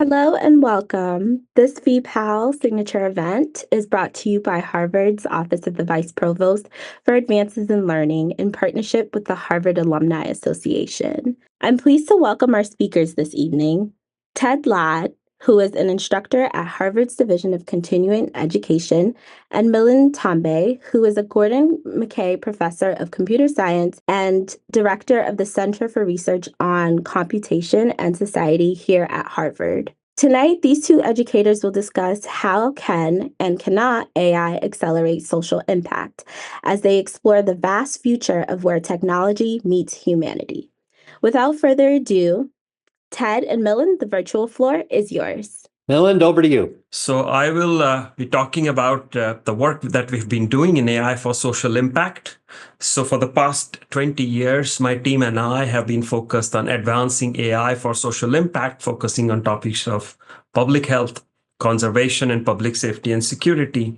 Hello and welcome. This VPAL signature event is brought to you by Harvard's Office of the Vice Provost for Advances in Learning in partnership with the Harvard Alumni Association. I'm pleased to welcome our speakers this evening, Ted Ladd, who is an instructor at Harvard's Division of Continuing Education, and Milind Tambe, who is a Gordon McKay Professor of Computer Science and Director of the Center for Research on Computation and Society here at Harvard. Tonight, these two educators will discuss how can and cannot AI accelerate social impact as they explore the vast future of where technology meets humanity. Without further ado, Ted and Milind, the virtual floor is yours. Milind, over to you. So I will be talking about the work that we've been doing in AI for social impact. So for the past 20 years, my team and I have been focused on advancing AI for social impact, focusing on topics of public health, conservation, and public safety and security,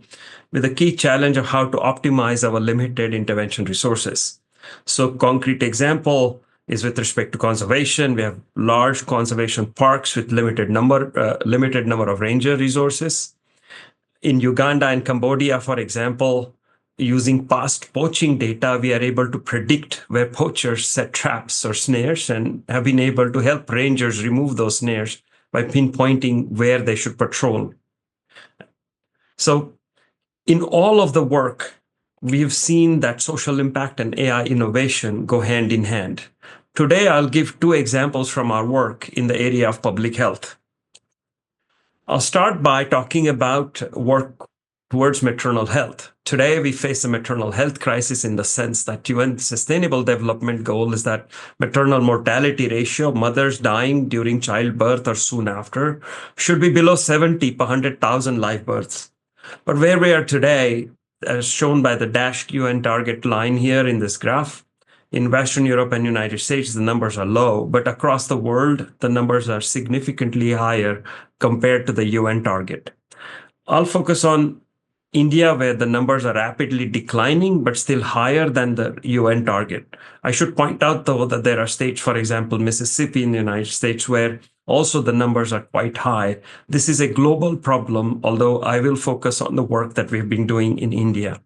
with a key challenge of how to optimize our limited intervention resources. So concrete example is with respect to conservation. We have large conservation parks with limited number of ranger resources. In Uganda and Cambodia, for example, using past poaching data, we are able to predict where poachers set traps or snares and have been able to help rangers remove those snares by pinpointing where they should patrol. So in all of the work, we've seen that social impact and AI innovation go hand in hand. Today, I'll give two examples from our work in the area of public health. I'll start by talking about work towards maternal health. Today, we face a maternal health crisis in the sense that UN Sustainable Development Goal is that maternal mortality ratio, mothers dying during childbirth or soon after, should be below 70 per 100,000 live births. But where we are today, as shown by the dashed UN target line here in this graph, in Western Europe and United States, the numbers are low, but across the world, the numbers are significantly higher compared to the UN target. I'll focus on India, where the numbers are rapidly declining, but still higher than the UN target. I should point out, though, that there are states, for example, Mississippi in the United States, where also the numbers are quite high. This is a global problem, although I will focus on the work that we've been doing in India.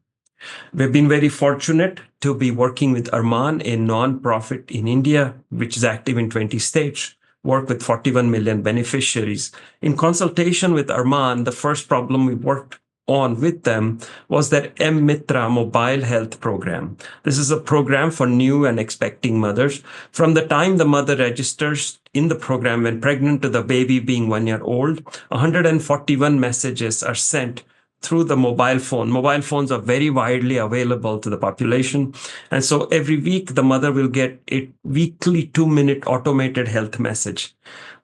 We've been very fortunate to be working with Arman, a non-profit in India, which is active in 20 states, work with 41 million beneficiaries. In consultation with Arman, the first problem we worked on with them was their M-Mitra mobile health program. This is a program for new and expecting mothers. From the time the mother registers in the program when pregnant to the baby being 1 year old, 141 messages are sent through the mobile phone. Mobile phones are very widely available to the population. And so every week, the mother will get a weekly 2-minute automated health message.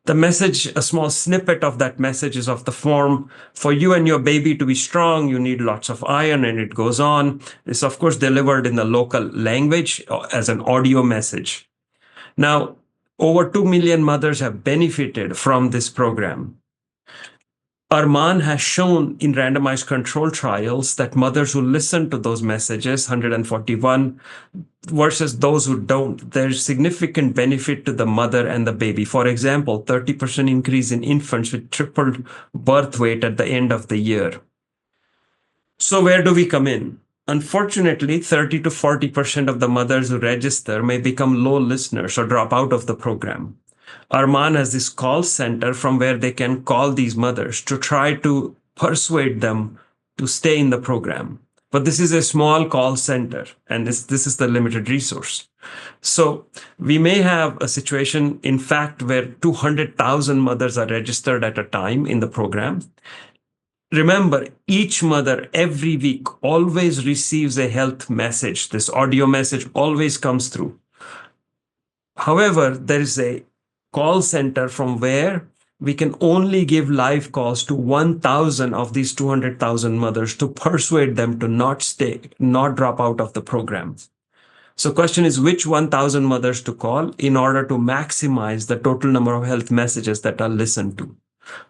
The message, a small snippet of that message is of the form, for you and your baby to be strong, you need lots of iron, and it goes on. It's, of course, delivered in the local language as an audio message. Now, over 2 million mothers have benefited from this program. Arman has shown in randomized control trials that mothers who listen to those messages, 141, versus those who don't, there's significant benefit to the mother and the baby. For example, 30% increase in infants with tripled birth weight at the end of the year. So where do we come in? Unfortunately, 30 to 40% of the mothers who register may become low listeners or drop out of the program. Arman has this call center from where they can call these mothers to try to persuade them to stay in the program. But this is a small call center, and this is the limited resource. So we may have a situation, in fact, where 200,000 mothers are registered at a time in the program. Remember, each mother every week always receives a health message. This audio message always comes through. However, there is a call center from where we can only give live calls to 1,000 of these 200,000 mothers to persuade them to not drop out of the program. So question is, which 1,000 mothers to call in order to maximize the total number of health messages that are listened to?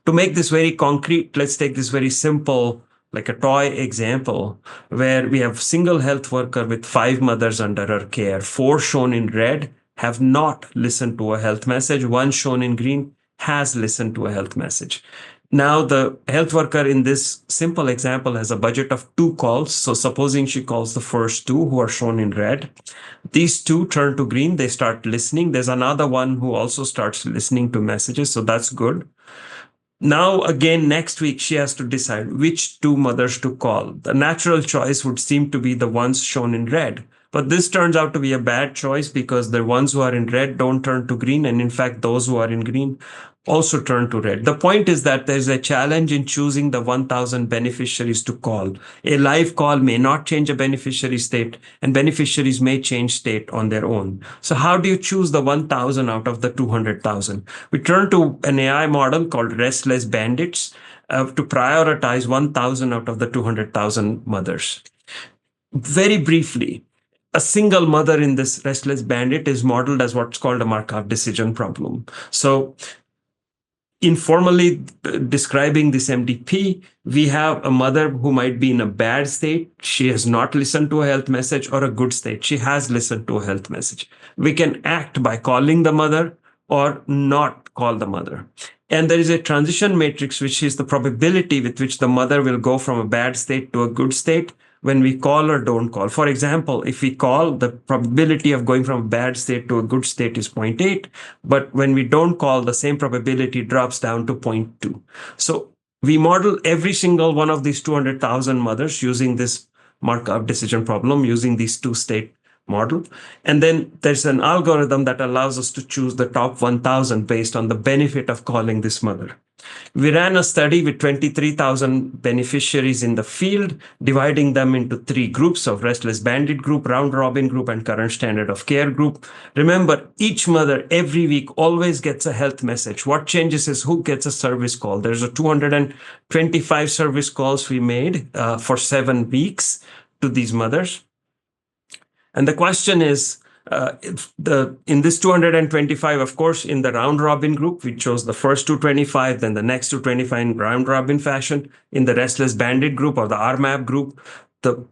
To make this very concrete, let's take this very simple, like a toy example, where we have single health worker with 5 mothers under her care, 4 shown in red have not listened to a health message, 1 shown in green has listened to a health message. Now, the health worker in this simple example has a budget of 2 calls. So supposing she calls the first 2 who are shown in red, these 2 turn to green, they start listening. There's another one who also starts listening to messages, so that's good. Now, again, next week, she has to decide which 2 mothers to call. The natural choice would seem to be the ones shown in red. But this turns out to be a bad choice because the ones who are in red don't turn to green. And in fact, those who are in green also turn to red. The point is that there's a challenge in choosing the 1,000 beneficiaries to call. A live call may not change a beneficiary state, and beneficiaries may change state on their own. So how do you choose the 1,000 out of the 200,000? We turn to an AI model called Restless Bandits to prioritize 1,000 out of the 200,000 mothers. Very briefly, a single mother in this restless bandit is modeled as what's called a Markov decision problem. So informally describing this MDP, we have a mother who might be in a bad state. She has not listened to a health message, or a good state. She has listened to a health message. We can act by calling the mother or not call the mother. And there is a transition matrix, which is the probability with which the mother will go from a bad state to a good state when we call or don't call. For example, if we call, the probability of going from a bad state to a good state is 0.8. But when we don't call, the same probability drops down to 0.2. So we model every single one of these 200,000 mothers using this Markov decision problem, using these 2-state model. And then there's an algorithm that allows us to choose the top 1,000 based on the benefit of calling this mother. We ran a study with 23,000 beneficiaries in the field, dividing them into 3 groups of restless bandit group, round robin group, and current standard of care group. Remember, each mother every week always gets a health message. What changes is who gets a service call. There's a 225 service calls we made for 7 weeks to these mothers. And the question is, in this 225, of course, in the round robin group, we chose the first 225, then the next 225 in round robin fashion. In the restless bandit group or the RMAP group, the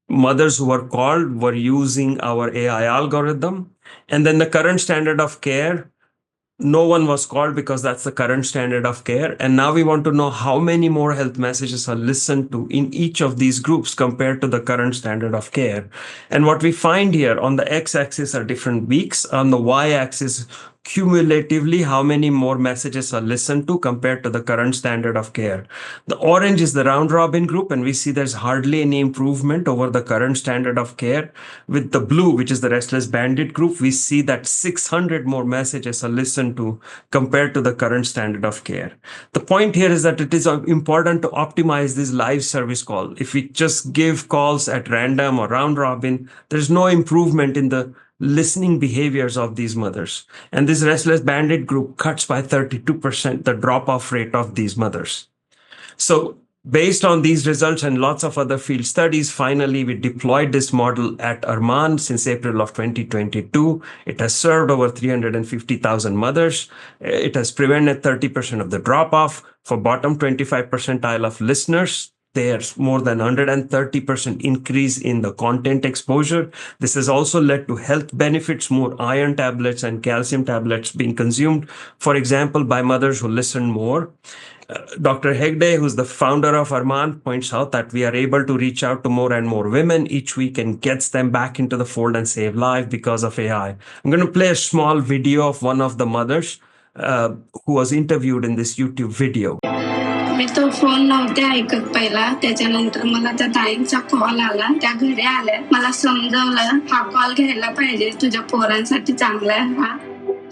mothers who were called were using our AI algorithm. And then the current standard of care, no one was called because that's the current standard of care. And now we want to know how many more health messages are listened to in each of these groups compared to the current standard of care. And what we find here on the x-axis are different weeks. On the y-axis, cumulatively, how many more messages are listened to compared to the current standard of care. The orange is the round robin group, and we see there's hardly any improvement over the current standard of care. With the blue, which is the restless bandit group, we see that 600 more messages are listened to compared to the current standard of care. The point here is that it is important to optimize this live service call. If we just give calls at random or round robin, there's no improvement in the listening behaviors of these mothers. And this restless bandit group cuts by 32% the drop-off rate of these mothers. So based on these results and lots of other field studies, finally, we deployed this model at Arman since April of 2022. It has served over 350,000 mothers. It has prevented 30% of the drop-off. For bottom 25 percentile of listeners, there's more than 130% increase in the content exposure. This has also led to health benefits, more iron tablets and calcium tablets being consumed, for example, by mothers who listen more. Dr. Hegde, who's the founder of Arman, points out that we are able to reach out to more and more women each week and gets them back into the fold and save lives because of AI. I'm going to play a small video of one of the mothers who was interviewed in this YouTube video. मी तो phone नव्हते ऐकत पहिला. त्याच्यानंतर मला त्या ताईंचा call आला. त्या घरी आल्या. मला समजावलं हा कॉल घ्यायला पाहिजे, तुझ्या पोरांसाठी चांगला आहे हा.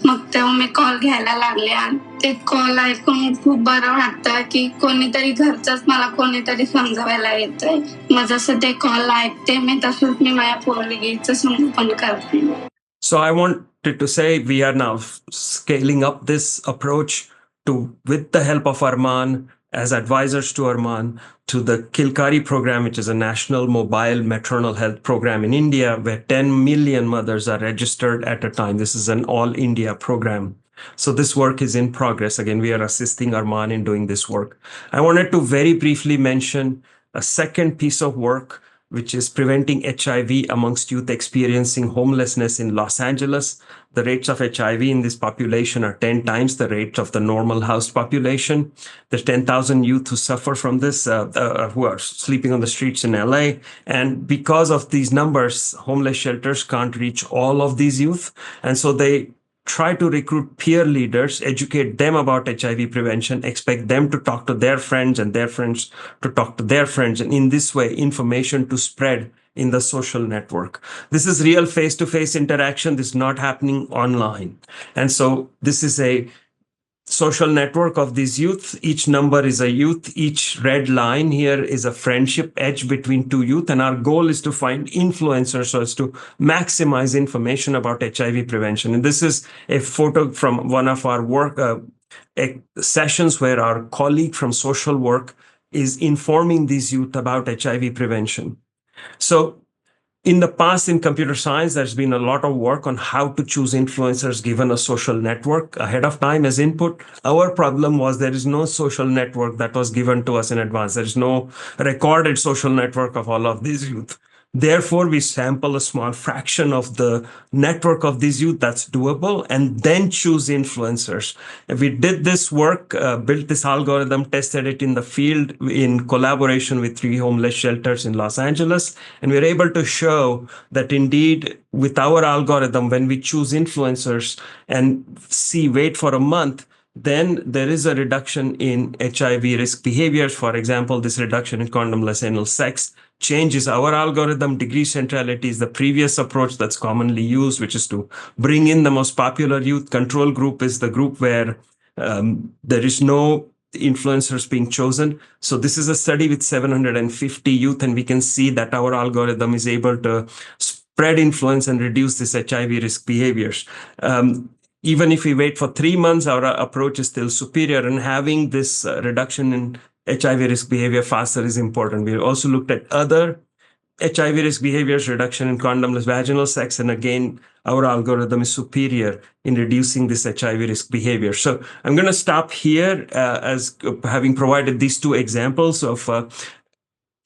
मग तेव्हा मी कॉल घ्यायला लागले आणि ते कॉल ऐकून खूप बरं वाटतं की कोणीतरी घरचंच मला कोणीतरी समजावायला येतंय. मग जसं ते कॉल ऐकते मी तसंच मी माझ्या पोरीचं संगोपन करते. So I wanted to say we are now scaling up this approach with the help of Arman, as advisors to Arman, to the Kilkari program, which is a national mobile maternal health program in India, where 10 million mothers are registered at a time. This is an all India program. So this work is in progress. Again, we are assisting Arman in doing this work. I wanted to very briefly mention a second piece of work which is preventing HIV amongst youth experiencing homelessness in Los Angeles. The rates of HIV in this population are 10 times the rate of the normal housed population. There's 10,000 youth who suffer from this, who are sleeping on the streets in LA. And because of these numbers, homeless shelters can't reach all of these youth. And so they try to recruit peer leaders, educate them about HIV prevention, expect them to talk to their friends and their friends to talk to their friends. And in this way, information to spread in the social network. This is real face-to-face interaction. This is not happening online. And so this is a social network of these youth. Each number is a youth. Each red line here is a friendship edge between two youth. And our goal is to find influencers so as to maximize information about HIV prevention. And this is a photo from one of our work sessions where our colleague from social work is informing these youth about HIV prevention. So in the past, in computer science, there's been a lot of work on how to choose influencers given a social network ahead of time as input. Our problem was there is no social network that was given to us in advance. There is no recorded social network of all of these youth. Therefore, we sample a small fraction of the network of these youth that's doable and then choose influencers. And we did this work, built this algorithm, tested it in the field in collaboration with 3 homeless shelters in Los Angeles. And we were able to show that indeed, with our algorithm, when we choose influencers and wait for a month, then there is a reduction in HIV risk behaviors. For example, this reduction in condomless anal sex changes our algorithm. Degree centrality is the previous approach that's commonly used, which is to bring in the most popular youth. Control group is the group where there is no influencers being chosen. So this is a study with 750 youth, and we can see that our algorithm is able to spread influence and reduce this HIV risk behaviors. Even if we wait for 3 months, our approach is still superior, and having this reduction in HIV risk behavior faster is important. We also looked at other HIV risk behaviors, reduction in condomless vaginal sex, and again, our algorithm is superior in reducing this HIV risk behavior. So I'm going to stop here as having provided these 2 examples of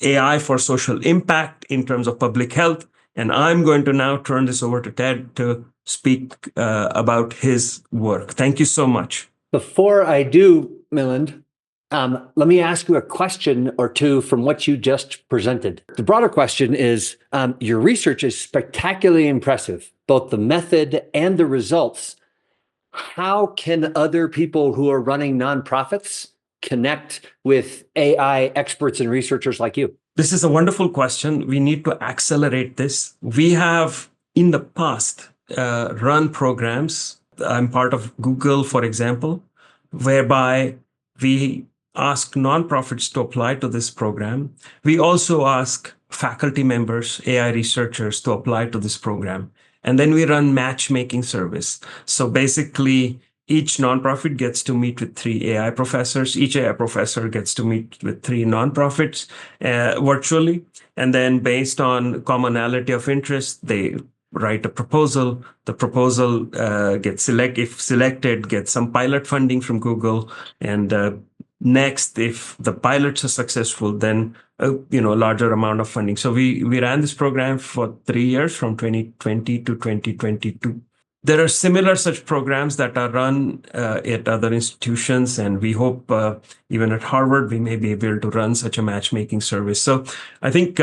AI for social impact in terms of public health. And I'm going to now turn this over to Ted to speak about his work. Thank you so much. Before I do, Milind, let me ask you a question or 2 from what you just presented. The broader question is, your research is spectacularly impressive, both the method and the results. How can other people who are running nonprofits connect with AI experts and researchers like you? This is a wonderful question. We need to accelerate this. We have, in the past, run programs. I'm part of Google, for example, whereby we ask nonprofits to apply to this program. We also ask faculty members, AI researchers to apply to this program. And then we run matchmaking service. So basically, each nonprofit gets to meet with 3 AI professors. Each AI professor gets to meet with 3 nonprofits virtually. And then based on commonality of interest, they write a proposal. The proposal gets selected, gets some pilot funding from Google. And next, if the pilots are successful, then a larger amount of funding. So we ran this program for 3 years, from 2020 to 2022. There are similar such programs that are run at other institutions, and we hope even at Harvard, we may be able to run such a matchmaking service. So I think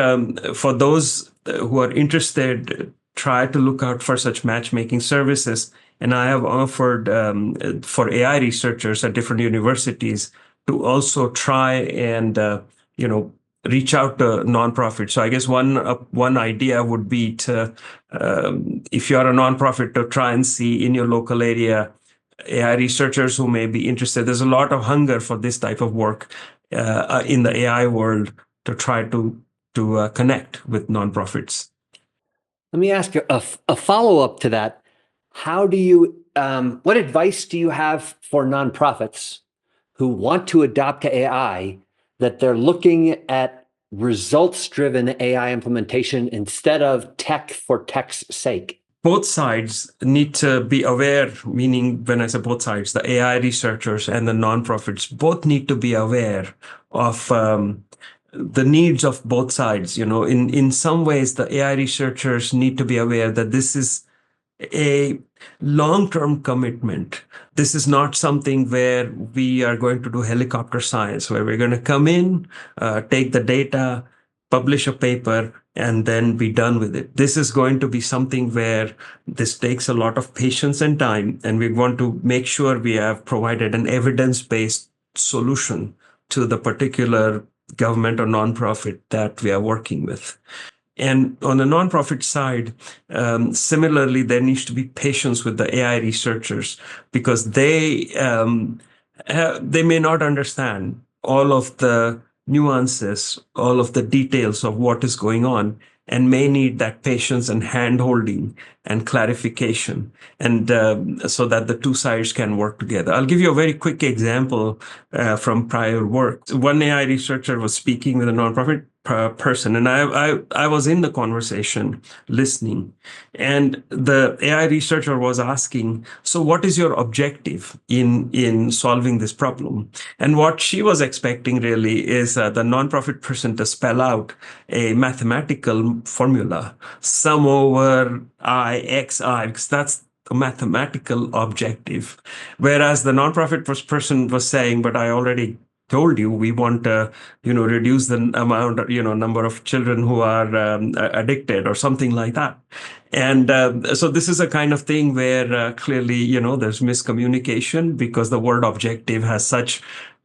for those who are interested, try to look out for such matchmaking services. And I have offered for AI researchers at different universities to also try and, reach out to nonprofits. So I guess one idea would be to, if you are a nonprofit, to try and see in your local area AI researchers who may be interested. There's a lot of hunger for this type of work in the AI world to try to connect with nonprofits. Let me ask a follow-up to that. How do you, what advice do you have for nonprofits who want to adopt AI, that they're looking at results-driven AI implementation instead of tech for tech's sake? Both sides need to be aware, meaning when I say both sides, the AI researchers and the nonprofits both need to be aware of the needs of both sides. In some ways, the AI researchers need to be aware that this is a long-term commitment. This is not something where we are going to do helicopter science, where we're going to come in, take the data, publish a paper, and then be done with it. This is going to be something where this takes a lot of patience and time, and we want to make sure we have provided an evidence-based solution to the particular government or nonprofit that we are working with. And on the nonprofit side, similarly, there needs to be patience with the AI researchers, because they may not understand all of the nuances, all of the details of what is going on, and may need that patience and hand-holding and clarification, and so that the two sides can work together. I'll give you a very quick example from prior work. One AI researcher was speaking with a nonprofit person, and I was in the conversation listening, and the AI researcher was asking, so what is your objective in solving this problem? And what she was expecting really is the nonprofit person to spell out a mathematical formula, sum over I, xi, because that's a mathematical objective. Whereas the nonprofit person was saying, but I already told you we want to reduce the amount, number of children who are addicted or something like that. And so this is a kind of thing where clearly there's miscommunication, because the word objective has such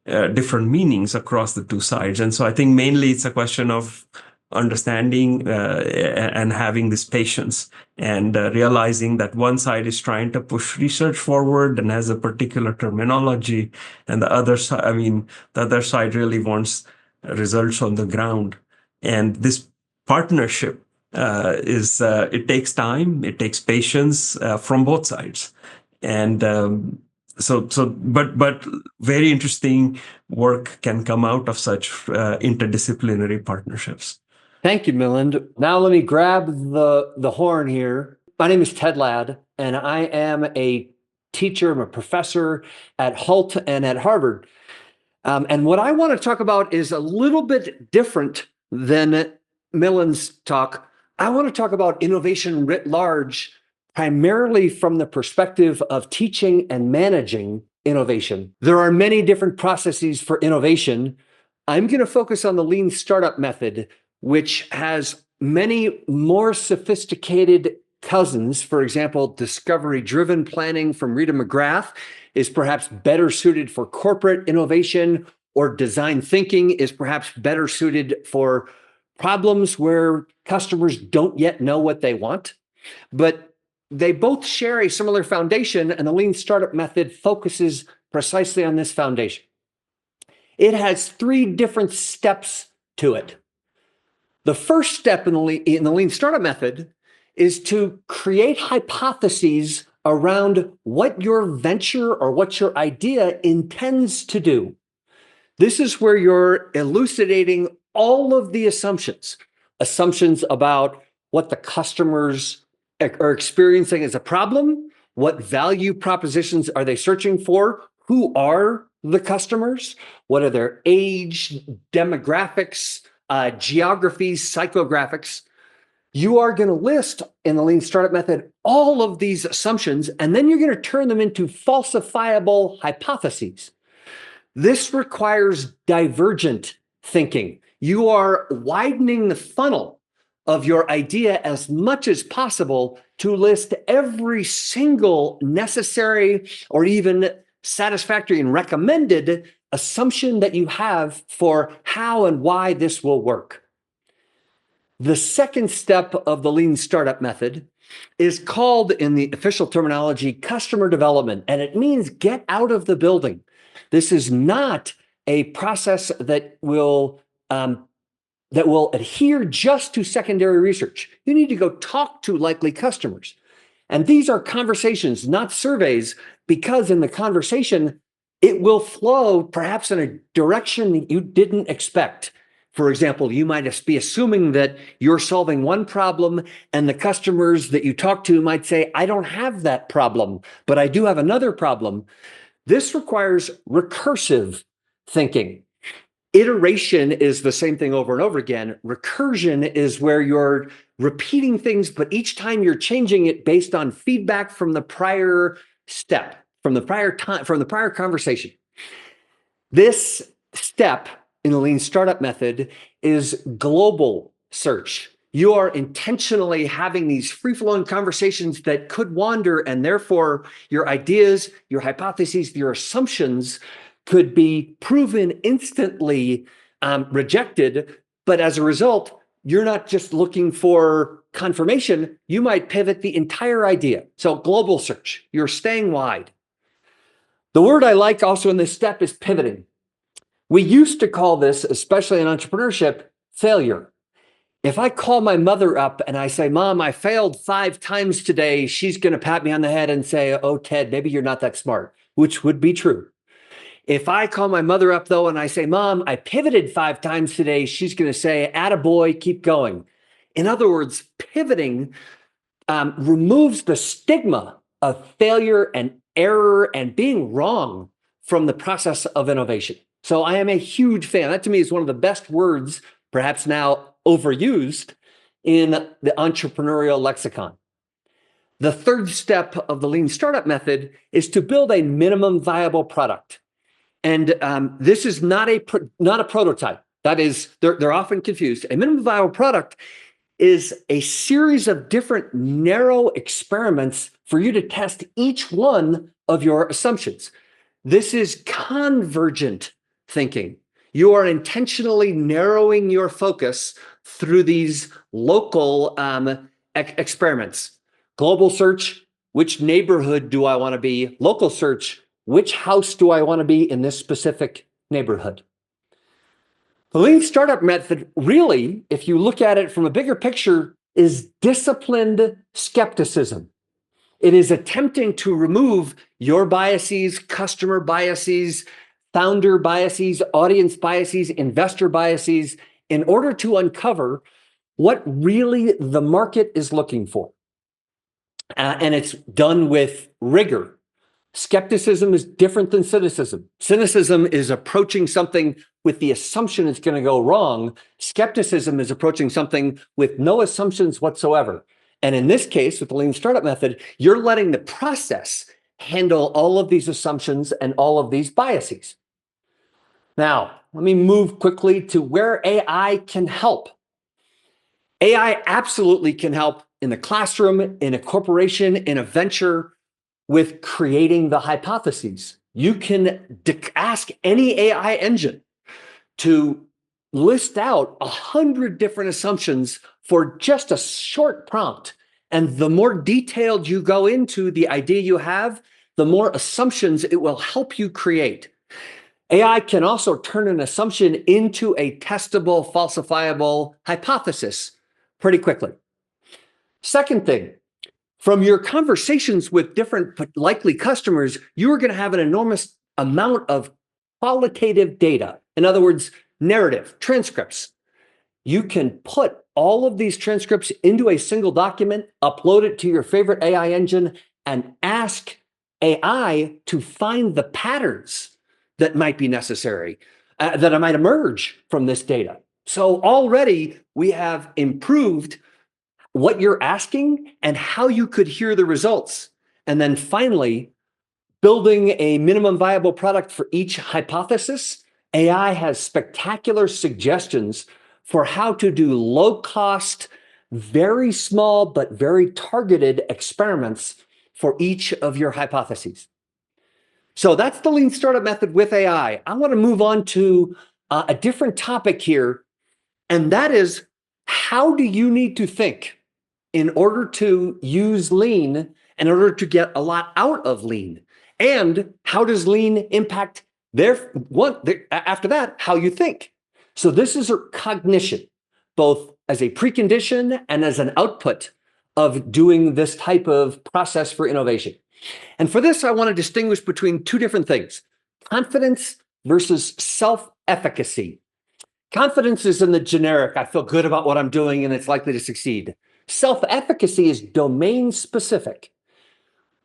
different meanings across the two sides. And so I think mainly it's a question of understanding and having this patience, and realizing that one side is trying to push research forward and has a particular terminology, and the other side really wants results on the ground. And this partnership it takes time, it takes patience from both sides. And but very interesting work can come out of such interdisciplinary partnerships. Thank you, Milind. Now let me grab the horn here. My name is Ted Ladd, and I am a teacher, I'm a professor at Hult and at Harvard. And what I want to talk about is a little bit different than Milind's talk. I want to talk about innovation writ large, primarily from the perspective of teaching and managing innovation. There are many different processes for innovation. I'm going to focus on the lean startup method, which has many more sophisticated cousins. For example, discovery-driven planning from Rita McGrath is perhaps better suited for corporate innovation, or design thinking is perhaps better suited for problems where customers don't yet know what they want. But they both share a similar foundation, and the lean startup method focuses precisely on this foundation. It has 3 different steps to it. The first step in the lean startup method is to create hypotheses around what your venture or what your idea intends to do. This is where you're elucidating all of the assumptions about what the customers are experiencing as a problem, what value propositions are they searching for, who are the customers, what are their age, demographics, geographies, psychographics. You are going to list in the lean startup method all of these assumptions, and then you're going to turn them into falsifiable hypotheses. This requires divergent thinking. You are widening the funnel of your idea as much as possible to list every single necessary or even satisfactory and recommended assumption that you have for how and why this will work. The second step of the lean startup method is called, in the official terminology, customer development, and it means get out of the building. This is not a process that will adhere just to secondary research. You need to go talk to likely customers. And these are conversations, not surveys, because in the conversation, it will flow perhaps in a direction that you didn't expect. For example, you might be assuming that you're solving one problem, and the customers that you talk to might say, I don't have that problem, but I do have another problem. This requires recursive thinking. Iteration is the same thing over and over again. Recursion is where you're repeating things, but each time you're changing it based on feedback from the prior step, from the prior time, from the prior conversation. This step in the lean startup method is global search. You are intentionally having these free-flowing conversations that could wander, and therefore your ideas, your hypotheses, your assumptions could be proven instantly rejected. But as a result, you're not just looking for confirmation, you might pivot the entire idea. So global search, you're staying wide. The word I like also in this step is pivoting. We used to call this, especially in entrepreneurship, failure. If I call my mother up and I say, Mom, I failed 5 times today, she's going to pat me on the head and say, oh, Ted, maybe you're not that smart, which would be true. If I call my mother up, though, and I say, Mom, I pivoted 5 times today, she's going to say, attaboy, keep going. In other words, pivoting removes the stigma of failure and error and being wrong from the process of innovation. So I am a huge fan. That to me is one of the best words, perhaps now overused, in the entrepreneurial lexicon. The third step of the lean startup method is to build a minimum viable product. And this is not a prototype. That is, they're often confused. A minimum viable product is a series of different narrow experiments for you to test each one of your assumptions. This is convergent thinking. You are intentionally narrowing your focus through these local experiments. Global search, which neighborhood do I want to be? Local search, which house do I want to be in this specific neighborhood? The lean startup method really, if you look at it from a bigger picture, is disciplined skepticism. It is attempting to remove your biases, customer biases, founder biases, audience biases, investor biases, in order to uncover what really the market is looking for. And it's done with rigor. Skepticism is different than cynicism. Cynicism is approaching something with the assumption it's going to go wrong. Skepticism is approaching something with no assumptions whatsoever. And in this case, with the lean startup method, you're letting the process handle all of these assumptions and all of these biases. Now, let me move quickly to where AI can help. AI absolutely can help in the classroom, in a corporation, in a venture, with creating the hypotheses. You can ask any AI engine to list out 100 different assumptions for just a short prompt. And the more detailed you go into the idea you have, the more assumptions it will help you create. AI can also turn an assumption into a testable, falsifiable hypothesis pretty quickly. Second thing, from your conversations with different likely customers, you are going to have an enormous amount of qualitative data. In other words, narrative, transcripts. You can put all of these transcripts into a single document, upload it to your favorite AI engine, and ask AI to find the patterns that might be necessary, that might emerge from this data. So already we have improved what you're asking and how you could hear the results. And then finally, building a minimum viable product for each hypothesis. AI has spectacular suggestions for how to do low-cost, very small, but very targeted experiments for each of your hypotheses. So that's the lean startup method with AI. I want to move on to a different topic here, and that is, how do you need to think in order to use lean, in order to get a lot out of lean? And how does lean impact after that, how you think? So this is a cognition, both as a precondition and as an output of doing this type of process for innovation. And for this, I want to distinguish between two different things: confidence versus self-efficacy. Confidence is in the generic, I feel good about what I'm doing and it's likely to succeed. Self-efficacy is domain specific.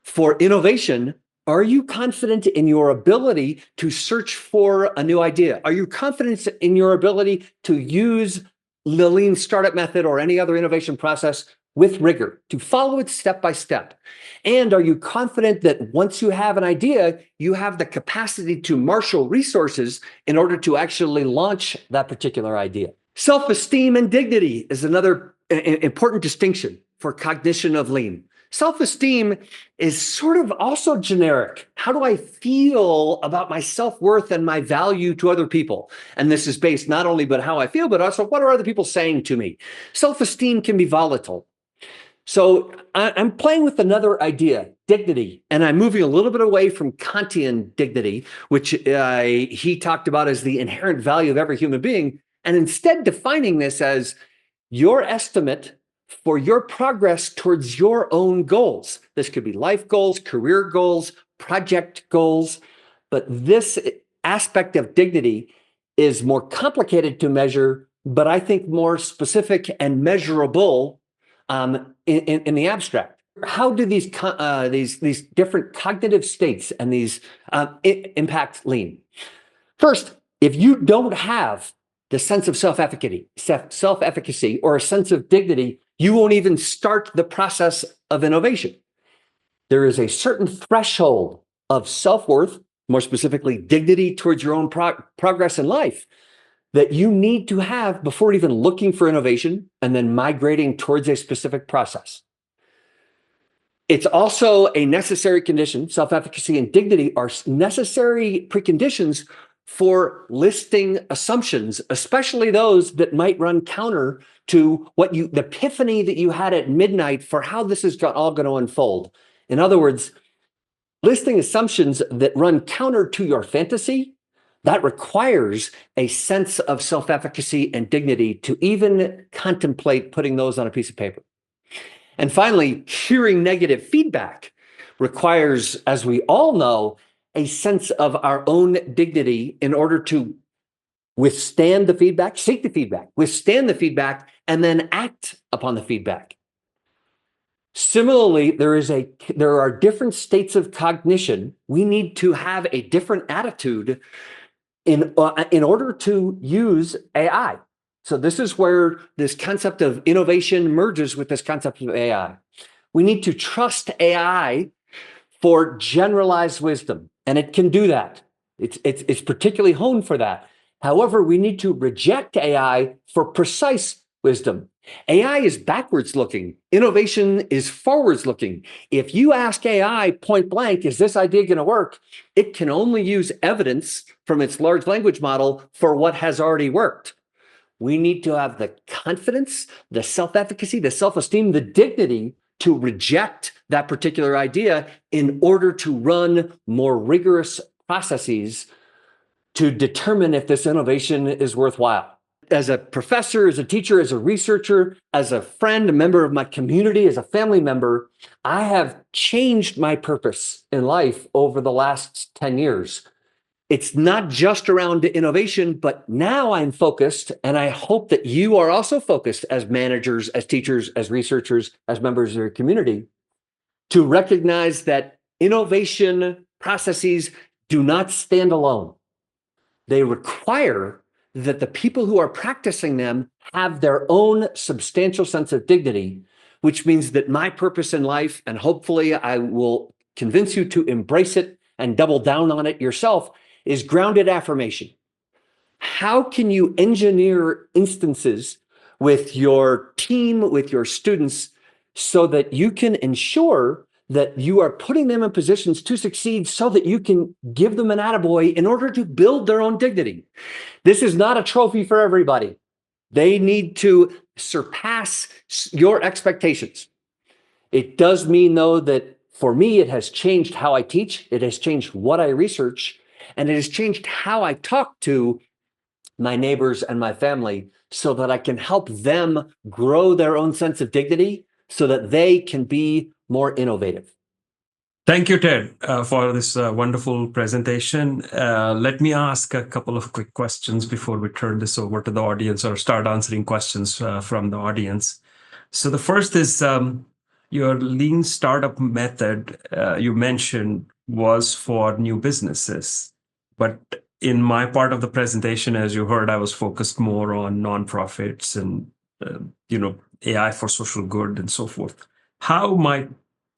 For innovation, Are you confident in your ability to search for a new idea? Are you confident in your ability to use the lean startup method or any other innovation process with rigor, to follow it step by step? And are you confident that once you have an idea, you have the capacity to marshal resources in order to actually launch that particular idea? Self-esteem and dignity is another important distinction for cognition of lean. Self-esteem is sort of also generic. How do I feel about my self-worth and my value to other people? And this is based not only but how I feel, but also what are other people saying to me? Self-esteem can be volatile. So I'm playing with another idea, dignity, and I'm moving a little bit away from Kantian dignity, which he talked about as the inherent value of every human being, and instead defining this as your estimate for your progress towards your own goals. This could be life goals, career goals, project goals, but this aspect of dignity is more complicated to measure, but I think more specific and measurable in the abstract. How do these different cognitive states and these impact lean? First, if you don't have the sense of self-efficacy or a sense of dignity, you won't even start the process of innovation. There is a certain threshold of self-worth, more specifically dignity towards your own progress in life, that you need to have before even looking for innovation and then migrating towards a specific process. It's also a necessary condition. Self-efficacy and dignity are necessary preconditions for listing assumptions, especially those that might run counter to the epiphany that you had at midnight for how this is all going to unfold. In other words, listing assumptions that run counter to your fantasy, that requires a sense of self-efficacy and dignity to even contemplate putting those on a piece of paper. And finally, hearing negative feedback requires, as we all know, a sense of our own dignity in order to withstand the feedback, seek the feedback, withstand the feedback, and then act upon the feedback. Similarly, there are different states of cognition. We need to have a different attitude in order to use AI. So this is where this concept of innovation merges with this concept of AI. We need to trust AI for generalized wisdom, and it can do that. It's particularly honed for that. However, we need to reject AI for precise wisdom. AI is backwards looking. Innovation is forwards looking. If you ask AI point blank, is this idea going to work? It can only use evidence from its large language model for what has already worked. We need to have the confidence, the self-efficacy, the self-esteem, the dignity to reject that particular idea in order to run more rigorous processes to determine if this innovation is worthwhile. As a professor, as a teacher, as a researcher, as a friend, a member of my community, as a family member, I have changed my purpose in life over the last 10 years. It's not just around innovation, but now I'm focused, and I hope that you are also focused as managers, as teachers, as researchers, as members of your community, to recognize that innovation processes do not stand alone. They require that the people who are practicing them have their own substantial sense of dignity, which means that my purpose in life, and hopefully I will convince you to embrace it and double down on it yourself, is grounded affirmation. How can you engineer instances with your team, with your students, so that you can ensure that you are putting them in positions to succeed so that you can give them an attaboy in order to build their own dignity? This is not a trophy for everybody. They need to surpass your expectations. It does mean, though, that for me, it has changed how I teach. It has changed what I research. And it has changed how I talk to my neighbors and my family so that I can help them grow their own sense of dignity so that they can be more innovative. Thank you, Ted, for this wonderful presentation. Let me ask a couple of quick questions before we turn this over to the audience or start answering questions from the audience. So the first is, your lean startup method you mentioned was for new businesses. But in my part of the presentation, as you heard, I was focused more on nonprofits and, AI for social good and so forth. How might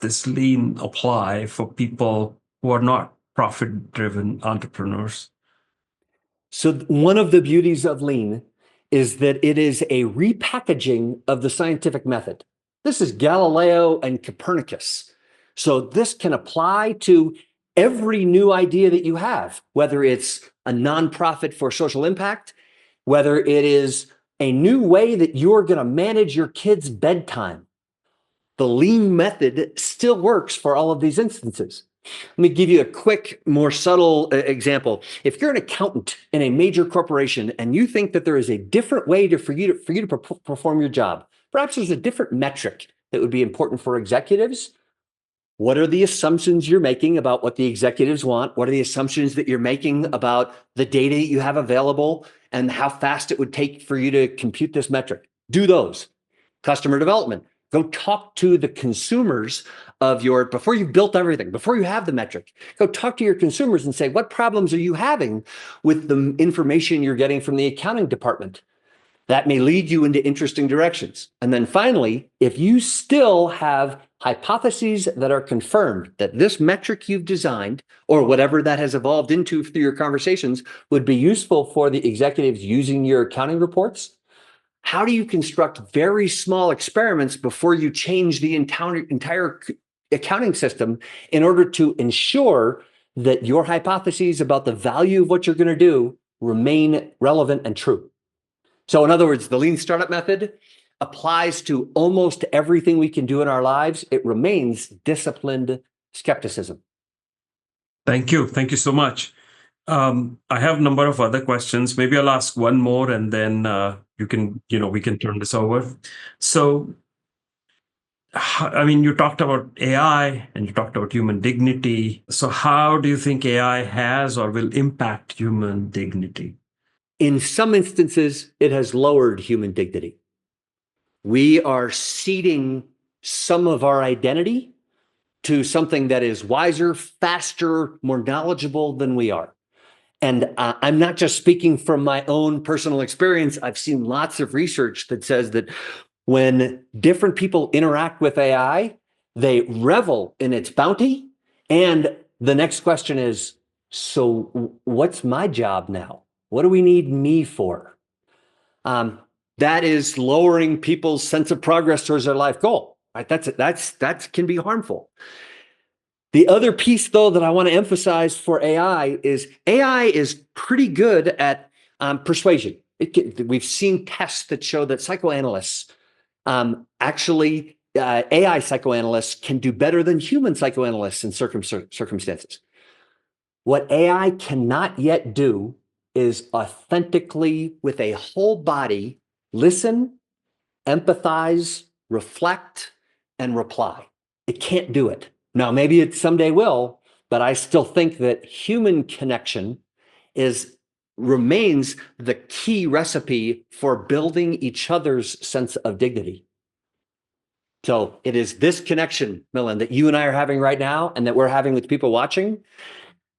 this lean apply for people who are not profit-driven entrepreneurs? So one of the beauties of lean is that it is a repackaging of the scientific method. This is Galileo and Copernicus. So this can apply to every new idea that you have, whether it's a nonprofit for social impact, whether it is a new way that you're going to manage your kids' bedtime. The lean method still works for all of these instances. Let me give you a quick, more subtle example. If you're an accountant in a major corporation and you think that there is a different way for you to perform your job, perhaps there's a different metric that would be important for executives. What are the assumptions you're making about what the executives want? What are the assumptions that you're making about the data that you have available and how fast it would take for you to compute this metric? Do those. Customer development. Go talk to the consumers of before you've built everything, before you have the metric, go talk to your consumers and say, what problems are you having with the information you're getting from the accounting department? That may lead you into interesting directions. And then finally, if you still have hypotheses that are confirmed that this metric you've designed or whatever that has evolved into through your conversations would be useful for the executives using your accounting reports, how do you construct very small experiments before you change the entire accounting system in order to ensure that your hypotheses about the value of what you're going to do remain relevant and true? So in other words, the lean startup method applies to almost everything we can do in our lives. It remains disciplined skepticism. Thank you. Thank you so much. I have a number of other questions. Maybe I'll ask one more and then we can turn this over. So, I mean, you talked about AI and you talked about human dignity. So how do you think AI has or will impact human dignity? In some instances, it has lowered human dignity. We are ceding some of our identity to something that is wiser, faster, more knowledgeable than we are. And I'm not just speaking from my own personal experience. I've seen lots of research that says that when different people interact with AI, they revel in its bounty. And the next question is, so what's my job now? What do we need me for? That is lowering people's sense of progress towards their life goal. Right? That can be harmful. The other piece, though, that I want to emphasize for AI is pretty good at persuasion. We've seen tests that show that psychoanalysts, AI psychoanalysts can do better than human psychoanalysts in circumstances. What AI cannot yet do is authentically, with a whole body, listen, empathize, reflect, and reply. It can't do it. Now, maybe it someday will, but I still think that human connection remains the key recipe for building each other's sense of dignity. So it is this connection, Milind, that you and I are having right now and that we're having with people watching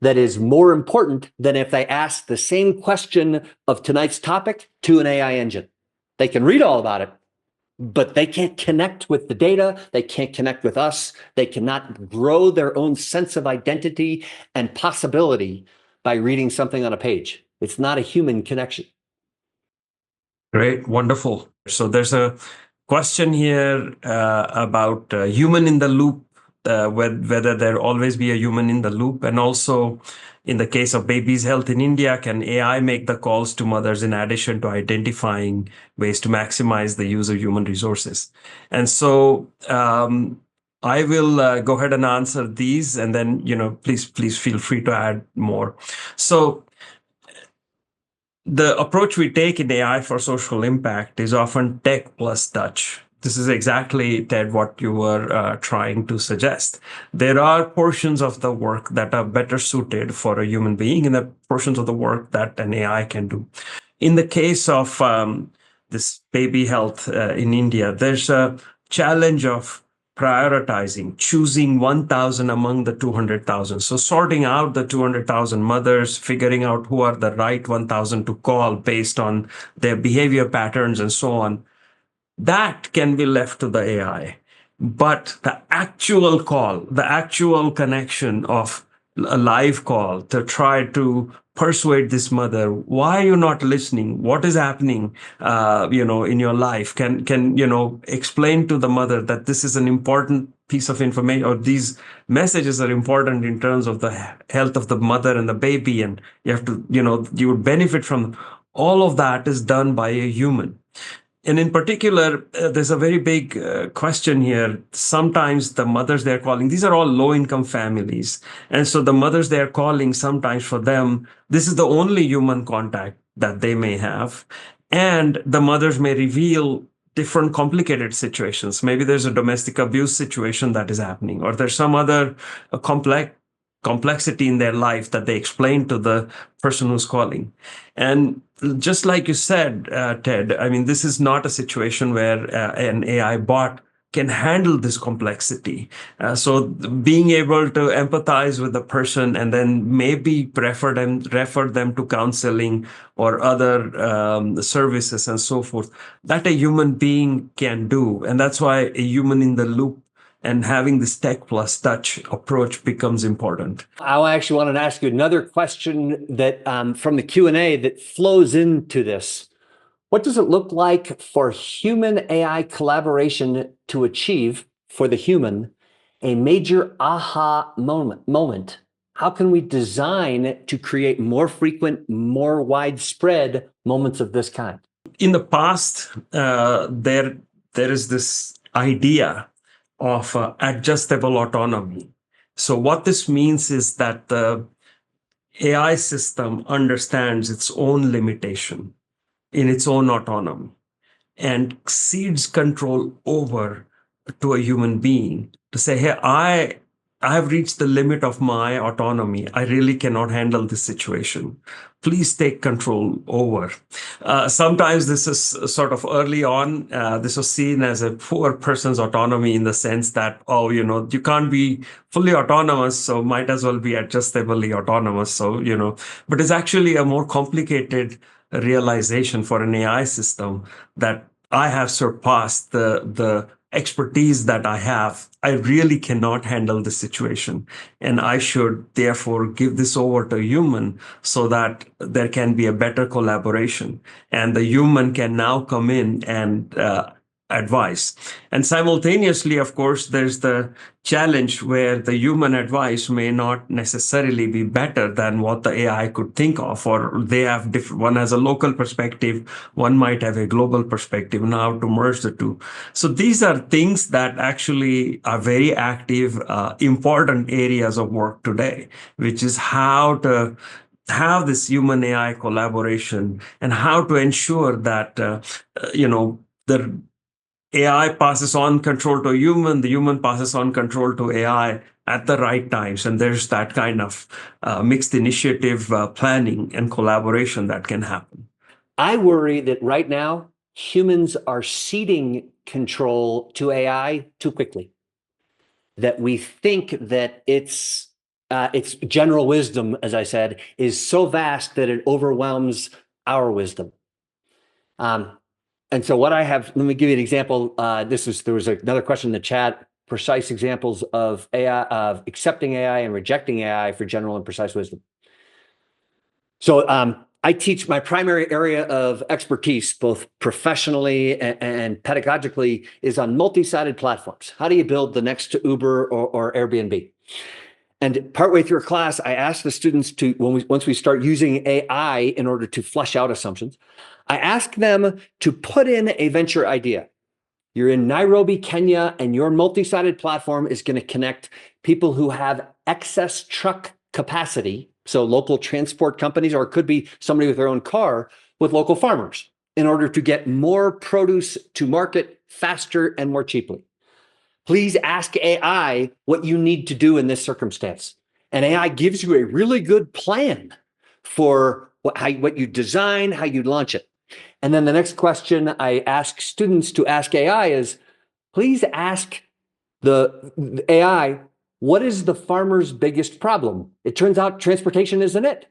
that is more important than if they ask the same question of tonight's topic to an AI engine. They can read all about it, but they can't connect with the data. They can't connect with us. They cannot grow their own sense of identity and possibility by reading something on a page. It's not a human connection. Great, wonderful. So there's a question here about human in the loop, whether there always be a human in the loop, and also in the case of babies' health in India, can AI make the calls to mothers in addition to identifying ways to maximize the use of human resources? And so I will go ahead and answer these, and then please feel free to add more. So the approach we take in AI for social impact is often tech plus touch. This is exactly, Ted, what you were trying to suggest. There are portions of the work that are better suited for a human being and the portions of the work that an AI can do. In the case of this baby health in India, there's a challenge of prioritizing, choosing 1,000 among the 200,000. So sorting out the 200,000 mothers, figuring out who are the right 1,000 to call based on their behavior patterns and so on, that can be left to the AI. But the actual call, the actual connection of a live call to try to persuade this mother, why are you not listening? What is happening, in your life? Can explain to the mother that this is an important piece of information, or these messages are important in terms of the health of the mother and the baby, and you have to, you would benefit from all of that is done by a human. And in particular, there's a very big question here. Sometimes the mothers they're calling, these are all low income families. And so the mothers they're calling, sometimes for them, this is the only human contact that they may have. And the mothers may reveal different complicated situations. Maybe there's a domestic abuse situation that is happening, or there's some other complexity in their life that they explain to the person who's calling. And just like you said, Ted, I mean, this is not a situation where an AI bot can handle this complexity. So being able to empathize with the person and then maybe refer them to counseling or other services and so forth, that a human being can do. And that's why a human in the loop and having this tech plus touch approach becomes important. I actually wanted to ask you another question that from the Q&A that flows into this. What does it look like for human AI collaboration to achieve, for the human, a major aha moment? How can we design to create more frequent, more widespread moments of this kind? In the past, there is this idea of adjustable autonomy. So what this means is that the AI system understands its own limitation in its own autonomy and cedes control over to a human being to say, hey, I have reached the limit of my autonomy. I really cannot handle this situation. Please take control over. Sometimes this is sort of early on, this was seen as a poor person's autonomy in the sense that, you can't be fully autonomous, so might as well be adjustably autonomous. So, but it's actually a more complicated realization for an AI system that I have surpassed the expertise that I have. I really cannot handle the situation. And I should therefore give this over to a human so that there can be a better collaboration. And the human can now come in and advice. And simultaneously, of course, there's the challenge where the human advice may not necessarily be better than what the AI could think of, or they have different, one has a local perspective, one might have a global perspective, and how to merge the two. So these are things that actually are very active, important areas of work today, which is how to have this human AI collaboration and how to ensure that, the AI passes on control to a human, the human passes on control to AI at the right times. And there's that kind of mixed initiative planning and collaboration that can happen. I worry that right now, humans are ceding control to AI too quickly. That we think that its general wisdom, as I said, is so vast that it overwhelms our wisdom. And so what I have, let me give you an example. There was another question in the chat, precise examples of AI, of accepting AI and rejecting AI for general and precise wisdom. So I teach, my primary area of expertise, both professionally and pedagogically, is on multi-sided platforms. How do you build the next to Uber or Airbnb? And partway through a class, I asked the students to, once we start using AI in order to flesh out assumptions, I ask them to put in a venture idea. You're in Nairobi, Kenya, and your multi-sided platform is going to connect people who have excess truck capacity, so local transport companies, or it could be somebody with their own car, with local farmers in order to get more produce to market faster and more cheaply. Please ask AI what you need to do in this circumstance. And AI gives you a really good plan for what you design, how you launch it. And then the next question I ask students to ask AI is, please ask the AI, what is the farmer's biggest problem? It turns out transportation isn't it.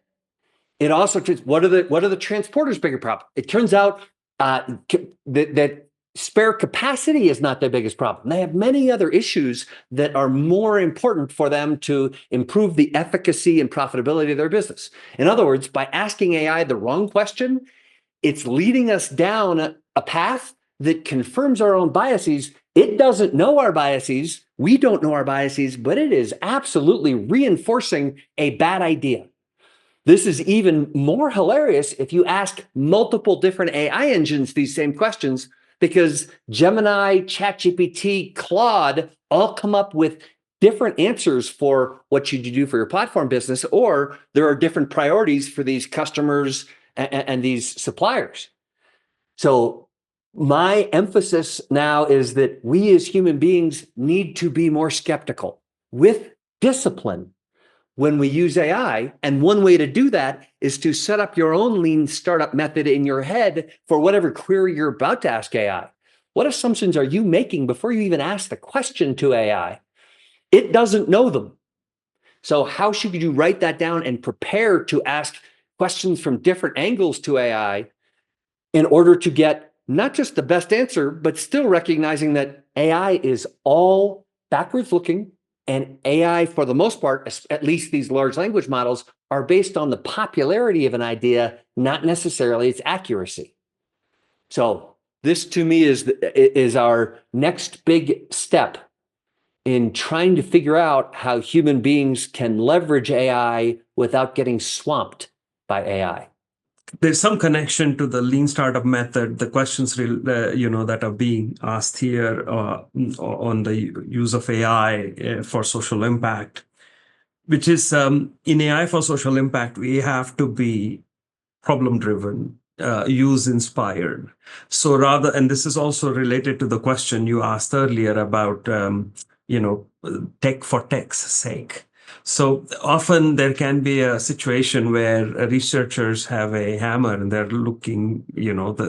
It also, what are the transporters' bigger problem? It turns out that spare capacity is not their biggest problem. They have many other issues that are more important for them to improve the efficacy and profitability of their business. In other words, by asking AI the wrong question, it's leading us down a path that confirms our own biases. It doesn't know our biases. We don't know our biases, but it is absolutely reinforcing a bad idea. This is even more hilarious if you ask multiple different AI engines these same questions, because Gemini, ChatGPT, Claude all come up with different answers for what should you do for your platform business, or there are different priorities for these customers and these suppliers. So my emphasis now is that we as human beings need to be more skeptical with discipline when we use AI. And one way to do that is to set up your own lean startup method in your head for whatever query you're about to ask AI. What assumptions are you making before you even ask the question to AI? It doesn't know them. So how should you write that down and prepare to ask questions from different angles to AI in order to get not just the best answer, but still recognizing that AI is all backwards looking, and AI, for the most part, at least these large language models, are based on the popularity of an idea, not necessarily its accuracy. So this, to me, is our next big step in trying to figure out how human beings can leverage AI without getting swamped by AI. There's some connection to the lean startup method. The questions that are being asked here on the use of AI for social impact, which is in AI for social impact, we have to be problem driven, use inspired. So rather, and this is also related to the question you asked earlier about tech for tech's sake. So often there can be a situation where researchers have a hammer and they're looking,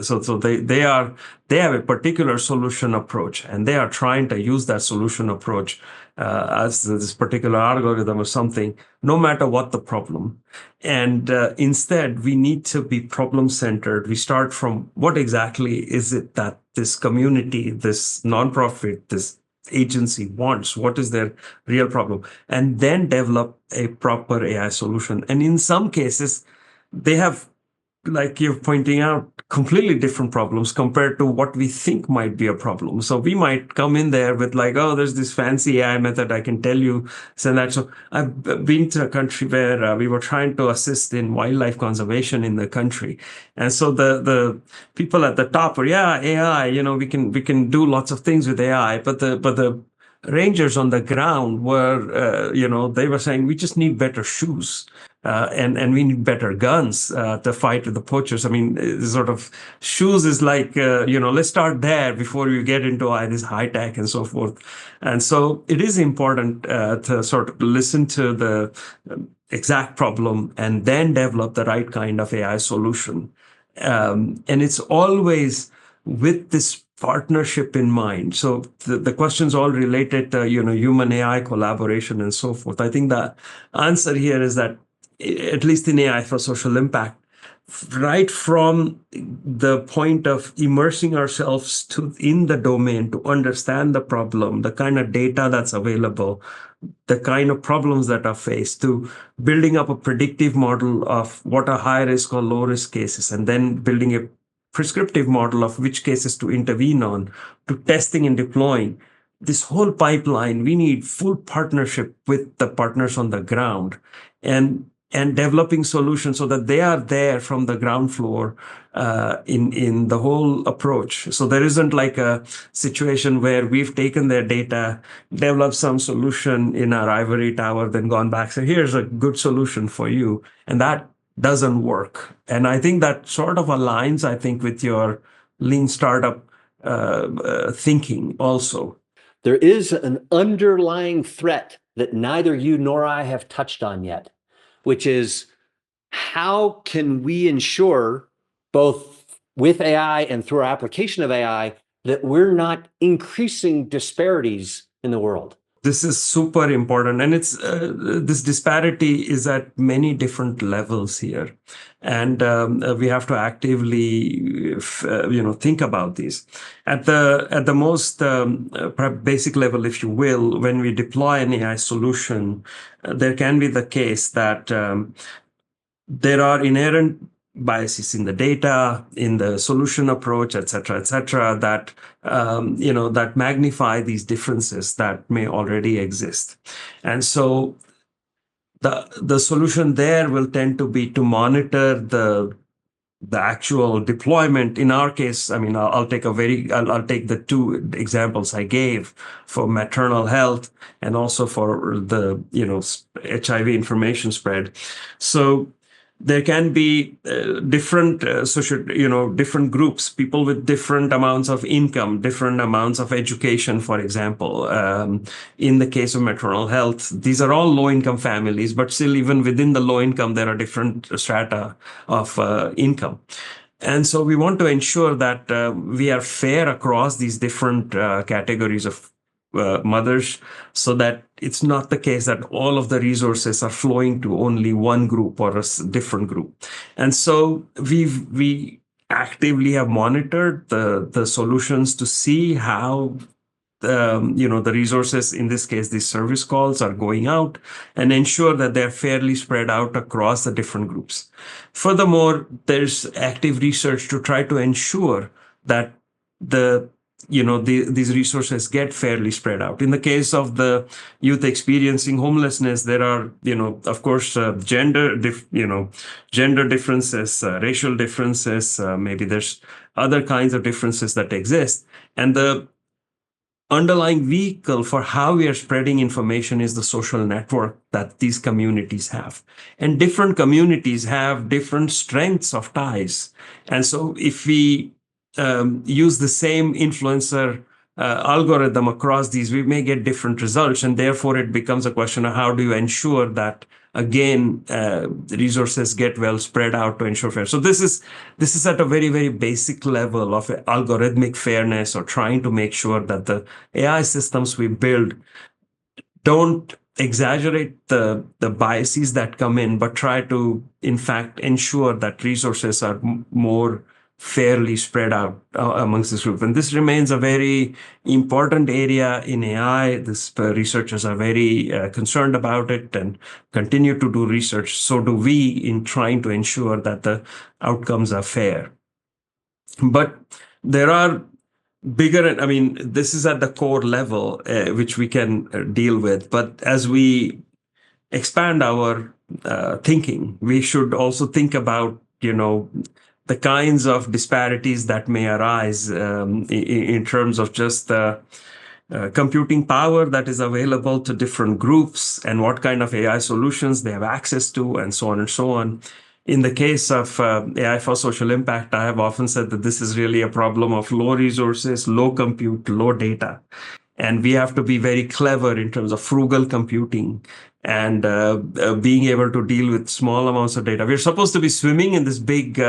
so they have a particular solution approach, and they are trying to use that solution approach as this particular algorithm or something, no matter what the problem. And instead, we need to be problem centered. We start from what exactly is it that this community, this nonprofit, this agency wants, what is their real problem, and then develop a proper AI solution. And in some cases, they have, like you're pointing out, completely different problems compared to what we think might be a problem. So we might come in there with like, oh, there's this fancy AI method, I can tell you, so that. So I've been to a country where we were trying to assist in wildlife conservation in the country. And so the people at the top were, yeah, AI, we can do lots of things with AI, but the rangers on the ground were, they were saying, we just need better shoes. And we need better guns to fight the poachers. I mean, sort of shoes is like, let's start there before you get into this high tech and so forth. And so it is important to sort of listen to the exact problem and then develop the right kind of AI solution. And it's always with this partnership in mind. So the questions all related to, human AI collaboration and so forth. I think the answer here is that, at least in AI for social impact, right from the point of immersing ourselves in the domain to understand the problem, the kind of data that's available, the kind of problems that are faced, to building up a predictive model of what are high risk or low risk cases, and then building a prescriptive model of which cases to intervene on, to testing and deploying. This whole pipeline, we need full partnership with the partners on the ground, and developing solutions so that they are there from the ground floor in the whole approach. So there isn't like a situation where we've taken their data, developed some solution in our ivory tower, then gone back, so here's a good solution for you. And that doesn't work. And I think that sort of aligns, with your lean startup thinking also. There is an underlying threat that neither you nor I have touched on yet, which is, how can we ensure, both with AI and through our application of AI, that we're not increasing disparities in the world? This is super important, and it's this disparity is at many different levels here, and we have to actively, think about these. At the most perhaps basic level, if you will, when we deploy an AI solution, there can be the case that there are inherent biases in the data, in the solution approach, et cetera, that that magnify these differences that may already exist. And so the solution there will tend to be to monitor the actual deployment. In our case, I mean, I'll take the two examples I gave for maternal health and also for the HIV information spread. So there can be different different groups, people with different amounts of income, different amounts of education, for example. In the case of maternal health, these are all low-income families, but still even within the low income, there are different strata of income. And so we want to ensure that we are fair across these different categories of mothers, so that it's not the case that all of the resources are flowing to only one group or a different group. And so we actively have monitored the solutions to see how the resources, in this case, these service calls, are going out, and ensure that they're fairly spread out across the different groups. Furthermore, there's active research to try to ensure that these resources get fairly spread out. In the case of the youth experiencing homelessness, there are, of course, gender differences, racial differences, maybe there's other kinds of differences that exist. And the underlying vehicle for how we are spreading information is the social network that these communities have. And different communities have different strengths of ties. And so if we use the same influencer algorithm across these, we may get different results. And therefore, it becomes a question of how do you ensure that, again, resources get well spread out to ensure fair. So this is at a very, very basic level of algorithmic fairness, or trying to make sure that the AI systems we build don't exaggerate the biases that come in, but try to, in fact, ensure that resources are more fairly spread out amongst this group. And this remains a very important area in AI. Researchers are very concerned about it and continue to do research. So do we, in trying to ensure that the outcomes are fair. But there are bigger, this is at the core level, which we can deal with. But as we expand our thinking, we should also think about, the kinds of disparities that may arise in terms of just computing power that is available to different groups, and what kind of AI solutions they have access to, and so on and so on. In the case of AI for social impact, I have often said that this is really a problem of low resources, low compute, low data. And we have to be very clever in terms of frugal computing and being able to deal with small amounts of data. We're supposed to be swimming in this big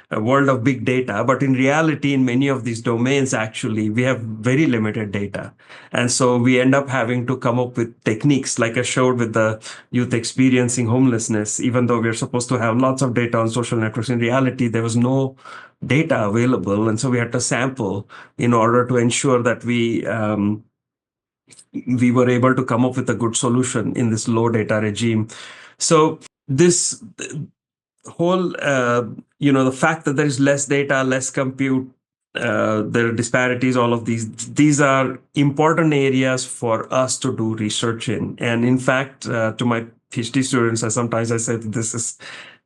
world of big data, but in reality, in many of these domains, actually, we have very limited data. And so we end up having to come up with techniques, like I showed with the youth experiencing homelessness. Even though we're supposed to have lots of data on social networks, in reality, there was no data available. And so we had to sample in order to ensure that we were able to come up with a good solution in this low data regime. So this whole, the fact that there is less data, less compute, there are disparities, all of these are important areas for us to do research in. And in fact, to my PhD students, sometimes I say that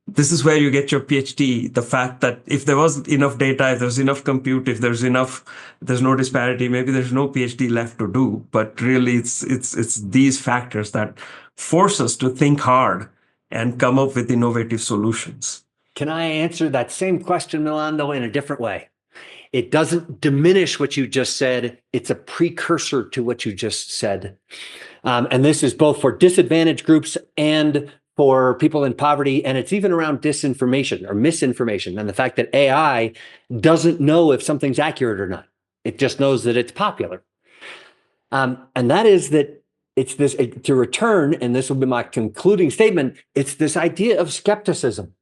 this is where you get your PhD. The fact that if there was enough data, if there's enough compute, if there's no disparity, maybe there's no PhD left to do. But really, it's these factors that force us to think hard and come up with innovative solutions. Can I answer that same question, Milind, in a different way? It doesn't diminish what you just said. It's a precursor to what you just said. And this is both for disadvantaged groups and for people in poverty, and it's even around disinformation or misinformation, and the fact that AI doesn't know if something's accurate or not. It just knows that it's popular. And that is that it's this, to return, and this will be my concluding statement, it's this idea of skepticism.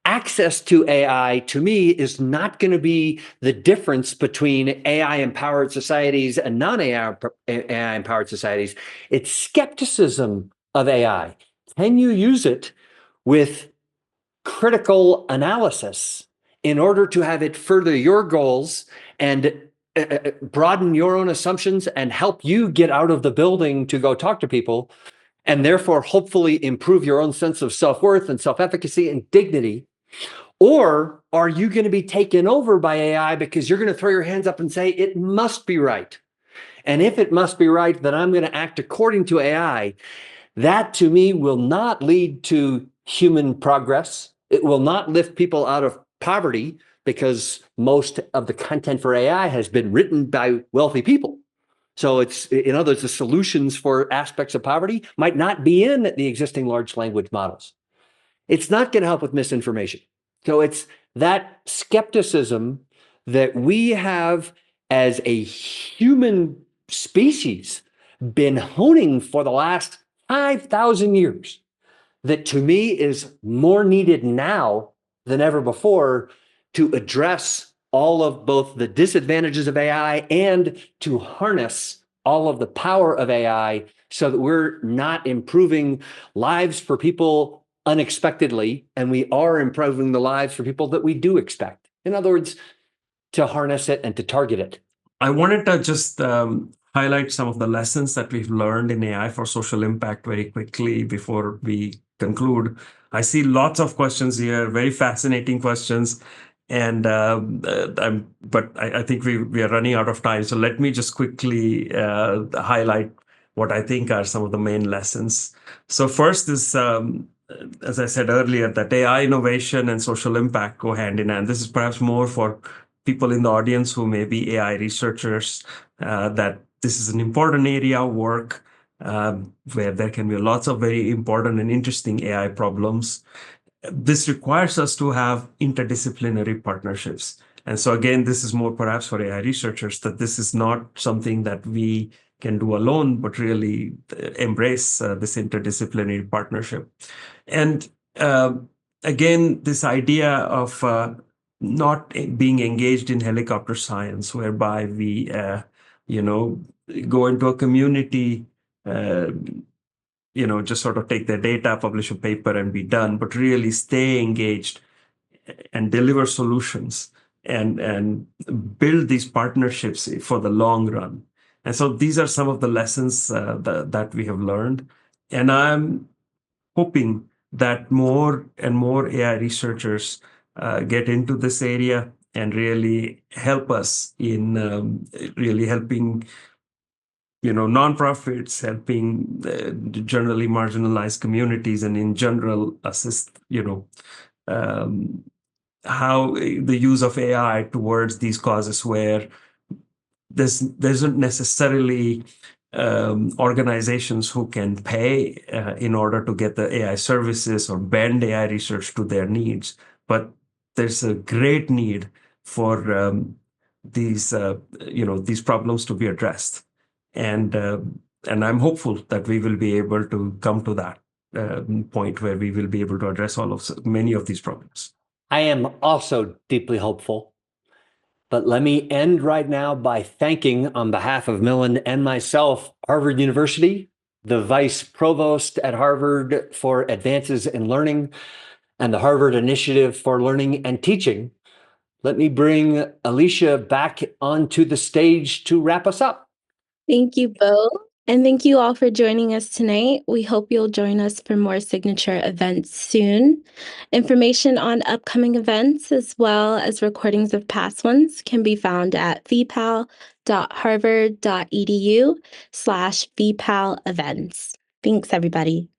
Access to AI, to me, is not going to be the difference between AI-empowered societies and non-AI-empowered societies. It's skepticism of AI. Can you use it with critical analysis in order to have it further your goals and broaden your own assumptions and help you get out of the building to go talk to people, and therefore hopefully improve your own sense of self-worth and self-efficacy and dignity? Or are you going to be taken over by AI because you're going to throw your hands up and say, it must be right? And if it must be right, then I'm going to act according to AI. That, to me, will not lead to human progress. It will not lift people out of poverty, because most of the content for AI has been written by wealthy people. So it's, in other words, the solutions for aspects of poverty might not be in the existing large language models. It's not going to help with misinformation. So it's that skepticism that we have as a human species been honing for the last 5,000 years, that to me is more needed now than ever before to address all of both the disadvantages of AI and to harness all of the power of AI, so that we're not improving lives for people unexpectedly, and we are improving the lives for people that we do expect. In other words, to harness it and to target it. I wanted to just highlight some of the lessons that we've learned in AI for social impact very quickly before we conclude. I see lots of questions here, very fascinating questions. And I think we are running out of time. So let me just quickly highlight what I think are some of the main lessons. So first is, as I said earlier, that AI innovation and social impact go hand in hand. This is perhaps more for people in the audience who may be AI researchers, that this is an important area of work where there can be lots of very important and interesting AI problems. This requires us to have interdisciplinary partnerships. And so again, this is more perhaps for AI researchers, that this is not something that we can do alone, but really embrace this interdisciplinary partnership. And again, this idea of not being engaged in helicopter science, whereby we, go into a community, just sort of take their data, publish a paper, and be done, but really stay engaged and deliver solutions and build these partnerships for the long run. And so these are some of the lessons that we have learned. And I'm hoping that more and more AI researchers get into this area and really help us in really helping nonprofits, helping generally marginalized communities, and in general assist, how the use of AI towards these causes where there isn't necessarily organizations who can pay in order to get the AI services or bend AI research to their needs. But there's a great need for these problems to be addressed. And I'm hopeful that we will be able to come to that point where we will be able to address many of these problems. I am also deeply hopeful. But let me end right now by thanking, on behalf of Milind and myself, Harvard University, the Vice Provost at Harvard for Advances in Learning, and the Harvard Initiative for Learning and Teaching. Let me bring Alicia back onto the stage to wrap us up. Thank you both. And thank you all for joining us tonight. We hope you'll join us for more signature events soon. Information on upcoming events, as well as recordings of past ones, can be found at vpal.harvard.edu/vpal events. Thanks, everybody.